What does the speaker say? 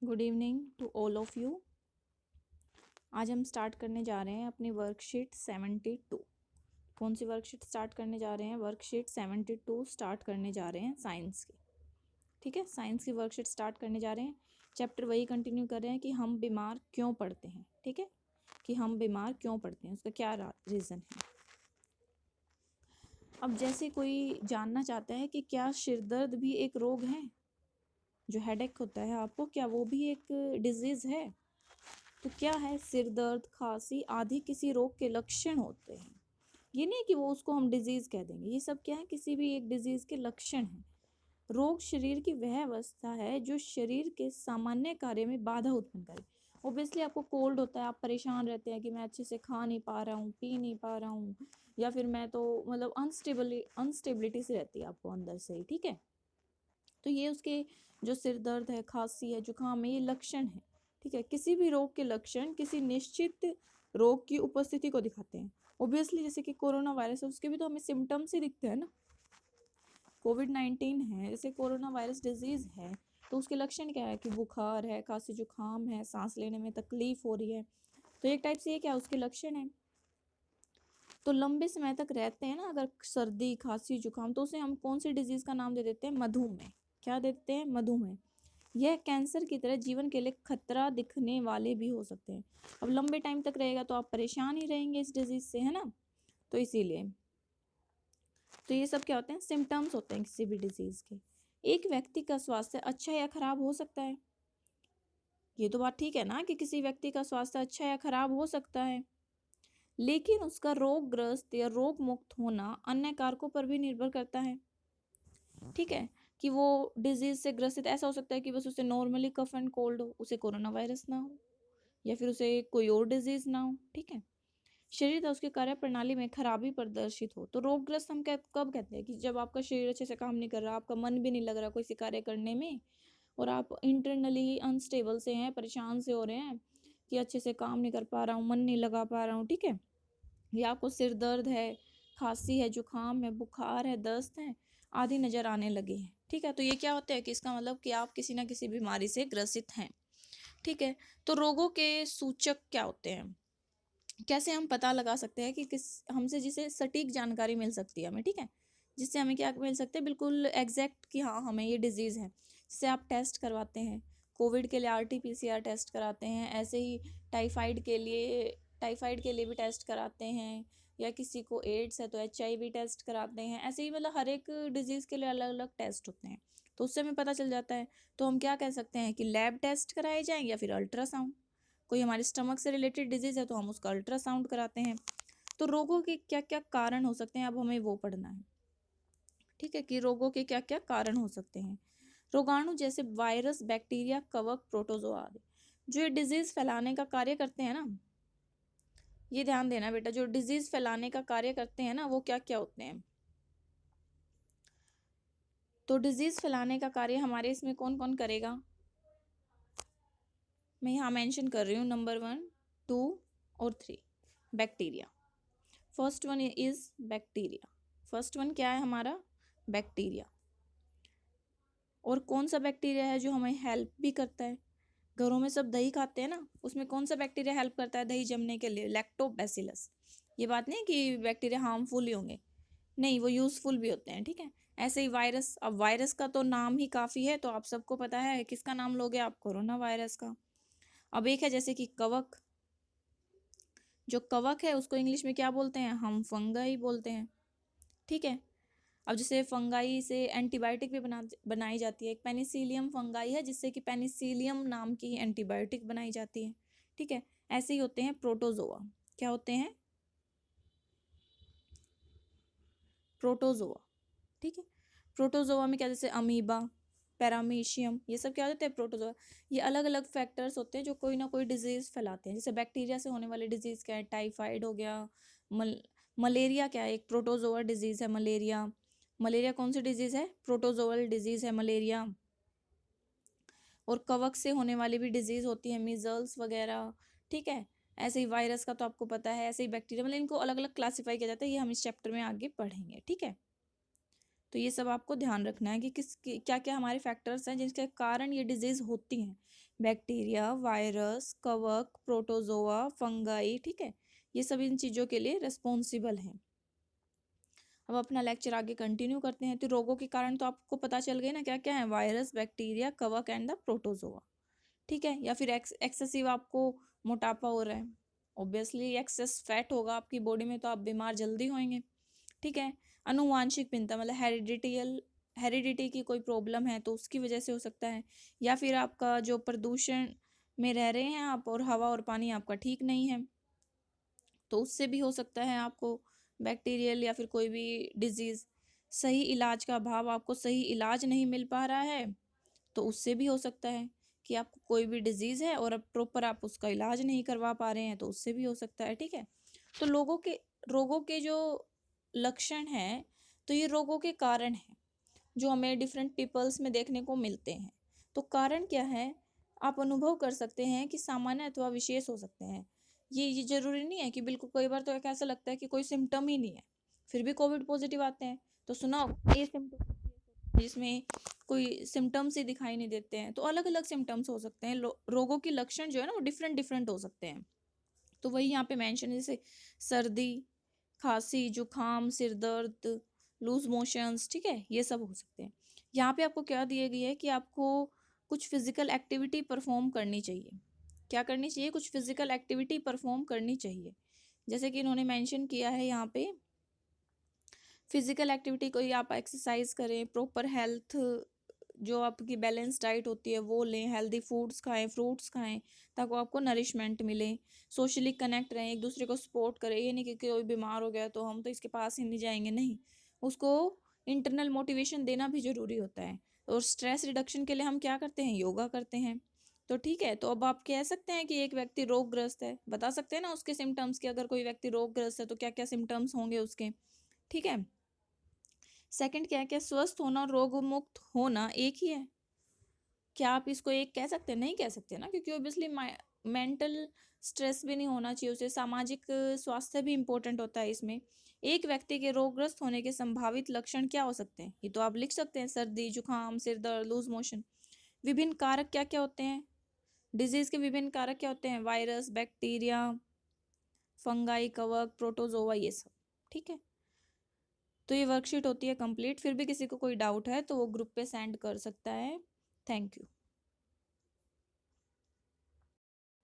Good evening to all of you. आज हम start करने जा रहे हैं अपनी वर्कशीट 72। कौन सी वर्कशीट स्टार्ट करने जा रहे हैं? वर्कशीट 72 स्टार्ट करने जा रहे हैं साइंस की। ठीक है, साइंस की वर्कशीट स्टार्ट करने जा रहे हैं। चैप्टर वही कंटिन्यू कर रहे हैं कि हम बीमार क्यों पड़ते हैं। ठीक है, कि हम बीमार क्यों पड़ते हैं, उसका क्या रीज़न है। अब जैसे कोई जानना चाहता है कि क्या सिरदर्द भी एक रोग है, जो हेडेक होता है आपको, क्या वो भी एक डिजीज़ है? तो क्या है, सिर दर्द, खांसी आदि किसी रोग के लक्षण होते हैं। ये नहीं कि वो उसको हम डिजीज कह देंगे, ये सब क्या है, किसी भी एक डिजीज के लक्षण हैं। रोग शरीर की वह अवस्था है जो शरीर के सामान्य कार्य में बाधा उत्पन्न करे। ओब्वियसली आपको कोल्ड होता है, आप परेशान रहते हैं कि मैं अच्छे से खा नहीं पा रहा हूँ, पी नहीं पा रहा हूँ, या फिर मैं तो मतलब अनस्टेबिलिटी से रहती है आपको अंदर से ही। ठीक है, तो ये उसके जो सिर दर्द है, खांसी है, जुकाम है, ये लक्षण है। ठीक है, किसी भी रोग के लक्षण किसी निश्चित रोग की उपस्थिति को दिखाते हैं। ओब्वियसली जैसे कि कोरोना वायरस है, उसके भी तो हमें सिम्टम्स ही दिखते हैं ना। कोविड-19 है, जैसे कोरोना वायरस डिजीज है, तो उसके लक्षण क्या है कि बुखार है, खांसी जुकाम है, सांस लेने में तकलीफ हो रही है। तो एक टाइप से ये क्या उसके लक्षण है। तो लंबे समय तक रहते हैं ना अगर सर्दी खांसी जुकाम, तो उसे हम कौन सी डिजीज का नाम दे देते हैं? मधुमेह। क्या देते हैं? मधुमेह। यह कैंसर की तरह जीवन के लिए खतरा दिखने वाले भी हो सकते हैं। अब लंबे टाइम तक रहेगा तो आप परेशान ही रहेंगे इस डिजीज से, है ना। तो इसीलिए तो ये सब क्या होते हैं? सिम्टम्स होते हैं किसी भी डिजीज के। एक व्यक्ति का स्वास्थ्य अच्छा या खराब हो सकता है। ये तो बात ठीक है ना कि किसी व्यक्ति का स्वास्थ्य अच्छा या खराब हो सकता है, लेकिन उसका रोगग्रस्त या रोग मुक्त होना अन्य कारकों पर भी निर्भर करता है। ठीक है, कि वो डिजीज से ग्रसित ऐसा हो सकता है कि बस उसे नॉर्मली कफ एंड कोल्ड हो, उसे कोरोना वायरस ना हो, या फिर उसे कोई और डिजीज ना हो। ठीक है, शरीर तथा उसकी कार्य प्रणाली में खराबी प्रदर्शित हो। तो रोगग्रस्त हम कब कहते हैं? कि जब आपका शरीर अच्छे से काम नहीं कर रहा, आपका मन भी नहीं लग रहा कोई कार्य करने में, और आप इंटरनली ही अनस्टेबल से हैं, परेशान से हो रहे हैं कि अच्छे से काम नहीं कर पा रहा हूँ, मन नहीं लगा पा रहा हूँ। ठीक है, या आपको सिर दर्द है, खांसी है, जुकाम है, बुखार है, दस्त है आदि नजर आने लगे हैं। ठीक है, तो ये क्या होता है कि इसका मतलब कि आप किसी ना किसी बीमारी से ग्रसित हैं। ठीक है, तो रोगों के सूचक क्या होते हैं? कैसे हम पता लगा सकते हैं कि किस हमसे जिसे सटीक जानकारी मिल सकती है हमें। ठीक है, जिससे हमें क्या मिल सकते हैं? बिल्कुल एग्जैक्ट कि हाँ हमें ये डिजीज़ है। जिससे आप टेस्ट करवाते हैं, कोविड के लिए RT-PCR टेस्ट कराते हैं, ऐसे ही टाइफाइड के लिए भी टेस्ट कराते हैं, या किसी को एड्स है तो HIV टेस्ट कराते हैं। ऐसे ही मतलब हर एक डिजीज़ के लिए अलग अलग टेस्ट होते हैं, तो उससे हमें पता चल जाता है। तो हम क्या कह सकते हैं कि लैब टेस्ट कराए जाएँ या फिर अल्ट्रासाउंड। कोई हमारे स्टमक से रिलेटेड डिजीज़ है तो हम उसका अल्ट्रासाउंड कराते हैं। तो रोगों के क्या क्या कारण हो सकते हैं, अब हमें वो पढ़ना है। ठीक है, कि रोगों के क्या क्या कारण हो सकते हैं। रोगाणु जैसे वायरस, बैक्टीरिया, कवक, प्रोटोजोआ आदि जो ये डिजीज फैलाने का कार्य करते हैं ना, ये ध्यान देना बेटा, जो डिजीज फैलाने का कार्य करते हैं ना, वो क्या क्या होते हैं। तो डिजीज फैलाने का कार्य हमारे इसमें कौन कौन करेगा? मैं यहाँ मेंशन कर रही हूँ, नंबर 1, 2 और 3। Bacteria. First one is bacteria. First one क्या है हमारा? बैक्टीरिया। और कौन सा बैक्टीरिया है जो हमें हेल्प भी करता है? घरों में सब दही खाते हैं ना, उसमें कौन सा बैक्टीरिया हेल्प करता है दही जमने के लिए? लैक्टोबैसिलस। ये बात नहीं कि बैक्टीरिया हार्मफुल ही होंगे, नहीं, वो यूजफुल भी होते हैं। ठीक है, ऐसे ही वायरस। अब वायरस का तो नाम ही काफ़ी है, तो आप सबको पता है किसका नाम लोगे आप? कोरोना वायरस का। अब एक है जैसे कि कवक। जो कवक है उसको इंग्लिश में क्या बोलते हैं? हम फंगाई बोलते हैं। ठीक है, अब जैसे फंगाई से एंटीबायोटिक भी बनाई जाती है। एक पेनिसिलियम फंगाई है जिससे कि पेनिसिलियम नाम की एंटीबायोटिक बनाई जाती है। ठीक है, ऐसे ही होते हैं प्रोटोजोआ। क्या होते हैं? प्रोटोजोआ। ठीक है, प्रोटोजोआ में क्या, जैसे अमीबा, पैरामीशियम, ये सब क्या होते हैं? प्रोटोजोआ। ये अलग अलग फैक्टर्स होते हैं जो कोई ना कोई डिजीज फैलाते हैं। जैसे बैक्टीरिया से होने वाली डिजीज क्या है? टाइफाइड हो गया। मल मलेरिया क्या है? एक प्रोटोजोआ डिजीज है मलेरिया। मलेरिया कौन सी डिजीज है? प्रोटोजोअल डिजीज है मलेरिया। और कवक से होने वाली भी डिजीज होती है, मीजल्स वगैरह। ठीक है, ऐसे ही वायरस का तो आपको पता है, ऐसे ही बैक्टीरिया, मतलब इनको अलग अलग क्लासीफाई किया जाता है। ये हम इस चैप्टर में आगे पढ़ेंगे। ठीक है, तो ये सब आपको ध्यान रखना है कि क्या क्या हमारे फैक्टर्स हैं जिनके कारण ये डिजीज होती हैं। बैक्टीरिया, वायरस, कवक, प्रोटोजोआ, फंगाई, ठीक है, ये सब इन चीज़ों के लिए रिस्पॉन्सिबल हैं। अब अपना लेक्चर आगे कंटिन्यू करते हैं। तो रोगों के कारण तो आपको पता चल गए ना क्या क्या है, वायरस, बैक्टीरिया, कवक एंड द प्रोटोजोआ, ठीक है। या फिर एक्सेसिव आपको मोटापा हो रहा है, ऑब्वियसली एक्सेस फैट होगा आपकी बॉडी में, तो आप बीमार जल्दी होंगे, ठीक है। अनुवांशिक भिन्नता मतलब हेरिडिटी की कोई प्रॉब्लम है तो उसकी वजह से हो सकता है। या फिर आपका जो प्रदूषण में रह रहे हैं आप, और हवा और पानी आपका ठीक नहीं है, तो उससे भी हो सकता है आपको बैक्टीरियल या फिर कोई भी डिजीज। सही इलाज का अभाव, आपको सही इलाज नहीं मिल पा रहा है, तो उससे भी हो सकता है कि आपको कोई भी डिजीज है और अब प्रॉपर आप उसका इलाज नहीं करवा पा रहे हैं, तो उससे भी हो सकता है, ठीक है। तो रोगों के जो लक्षण हैं, तो ये रोगों के कारण हैं जो हमें डिफरेंट पीपल्स में देखने को मिलते हैं। तो कारण क्या है, आप अनुभव कर सकते हैं कि सामान्य अथवा विशेष हो सकते हैं। ये जरूरी नहीं है कि बिल्कुल, कई बार तो एक ऐसा लगता है कि कोई सिम्टम ही नहीं है फिर भी कोविड पॉजिटिव आते हैं। तो सुना होगा ये सिम्टम जिसमें कोई सिम्टम्स ही दिखाई नहीं देते हैं, तो अलग अलग सिम्टम्स हो सकते हैं। रोगों के लक्षण जो है ना वो डिफरेंट डिफरेंट हो सकते हैं। तो वही यहाँ पे मेंशन, जैसे सर्दी, खांसी, जुखाम, सिर दर्द, लूज मोशंस, ठीक है, ये सब हो सकते हैं। यहाँ पे आपको क्या दिए गई है कि आपको कुछ फिजिकल एक्टिविटी परफॉर्म करनी चाहिए। क्या करनी चाहिए, कुछ फिजिकल एक्टिविटी परफॉर्म करनी चाहिए। जैसे कि इन्होंने मेंशन किया है यहाँ पे, फिजिकल एक्टिविटी कोई आप एक्सरसाइज करें, प्रॉपर हेल्थ जो आपकी बैलेंस डाइट होती है वो लें, हेल्दी फूड्स खाएं, फ्रूट्स खाएं, ताकि आपको नरिशमेंट मिले। सोशली कनेक्ट रहें, एक दूसरे को सपोर्ट करें। ये नहीं कि कोई बीमार हो गया तो हम तो इसके पास ही नहीं जाएंगे, नहीं, उसको इंटरनल मोटिवेशन देना भी ज़रूरी होता है। और स्ट्रेस रिडक्शन के लिए हम क्या करते हैं, योगा करते हैं। तो ठीक है, तो अब आप कह सकते हैं कि एक व्यक्ति रोगग्रस्त है, बता सकते हैं ना उसके सिम्टम्स कि अगर कोई व्यक्ति रोगग्रस्त है तो क्या क्या सिम्टम्स होंगे उसके, ठीक है। सेकंड क्या है, क्या स्वस्थ होना और रोग मुक्त होना एक ही है? क्या आप इसको एक कह सकते हैं? नहीं कह सकते ना, क्योंकि ऑब्वियसली मेंटल स्ट्रेस भी नहीं होना चाहिए उसे, सामाजिक स्वास्थ्य भी इंपॉर्टेंट होता है इसमें। एक व्यक्ति के रोगग्रस्त होने के संभावित लक्षण क्या हो सकते हैं, ये तो आप लिख सकते हैं, सर्दी, जुकाम, सिर दर्द, लूज मोशन। विभिन्न कारक क्या क्या होते हैं, डिजीज के विभिन्न कारक क्या होते हैं, वायरस, बैक्टीरिया, फंगाई, कवक, प्रोटोजोआ, ये सब, ठीक है। तो ये वर्कशीट होती है कंप्लीट। फिर भी किसी को कोई डाउट है तो वो ग्रुप पे सेंड कर सकता है। Thank you.